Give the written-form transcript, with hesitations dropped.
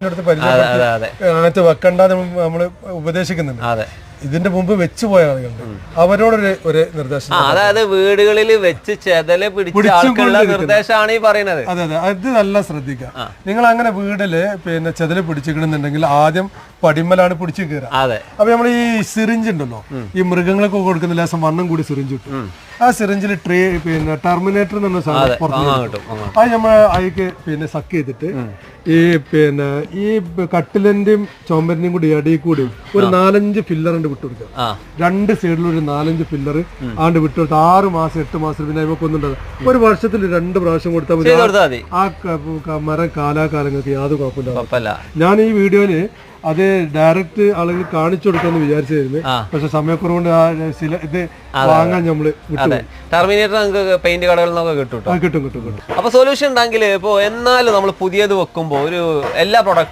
അങ്ങനത്തെ വെക്കണ്ടെന്ന് നമ്മൾ ഉപദേശിക്കുന്നുണ്ട്. ഇതിന്റെ മുമ്പ് വെച്ച് പോയ ആളുകളുണ്ട്, അവരോടൊരു ഒരു നിർദ്ദേശം, അതായത് വീടുകളിൽ വെച്ച് ചെതല് പിടിച്ചുള്ള നിർദ്ദേശമാണ് ഈ പറയുന്നത്. അതെ അതെ, അത് നല്ല ശ്രദ്ധിക്കാം. നിങ്ങൾ അങ്ങനെ വീടില് പിന്നെ ചെതല് പിടിച്ചിട്ടുണ്ടെന്നുണ്ടെങ്കിൽ ആദ്യം പടിമലാണ് പിടിച്ചു കയറുക. അപ്പൊ നമ്മൾ ഈ സിറിഞ്ച് ഉണ്ടല്ലോ, ഈ മൃഗങ്ങൾക്ക് കൊടുക്കുന്ന ലേശം വണ്ണം കൂടി സിറിഞ്ച് കിട്ടും. ആ സിറിഞ്ചിൽ പിന്നെ ടെർമിനേറ്റർ എന്ന് പറഞ്ഞ സാധനം പുറത്ത് അത് നമ്മൾ അതിക്ക് പിന്നെ സക്ക് ചെയ്തിട്ട് ഈ പിന്നെ ഈ കട്ടിലിന്റെയും ചുമരിന്റെയും കൂടി ഇടയിൽ കൂടി ഒരു 4-5 ഫില്ലർ ഉണ്ട് വിട്ടുകൊടുക്കുക. 2 സൈഡിലും ഒരു 4-5 ഫില്ലർ ആണ്ട് വിട്ടുകൊടുത്ത് 6 മാസം 8 മാസം പിന്നെ അതിമൊക്കെ ഒന്നുണ്ടാകും. ഒരു വർഷത്തിൽ 2 പ്രാവശ്യം കൊടുത്താൽ മതി. ആ മരം കാലാകാലങ്ങൾക്ക് യാതൊരു കുഴപ്പമില്ല. ഞാൻ ഈ വീഡിയോയില് അത് ഡയറക്റ്റ് ആളുകൾ കാണിച്ചു കൊടുക്കാന്ന് വിചാരിച്ചായിരുന്നു, പക്ഷെ സമയക്കുറവുകൊണ്ട് ഇത് വാങ്ങാൻ നമ്മള് ടെർമിനേറ്റർ നമുക്ക് പെയിന്റ് കടകളിൽ നിന്നൊക്കെ കിട്ടും. കിട്ടും. അപ്പൊ സൊല്യൂഷൻ ഉണ്ടെങ്കിൽ ഇപ്പൊ എന്നാലും നമ്മൾ പുതിയത് വെക്കുമ്പോ ഒരു എല്ലാ പ്രൊഡക്റ്റും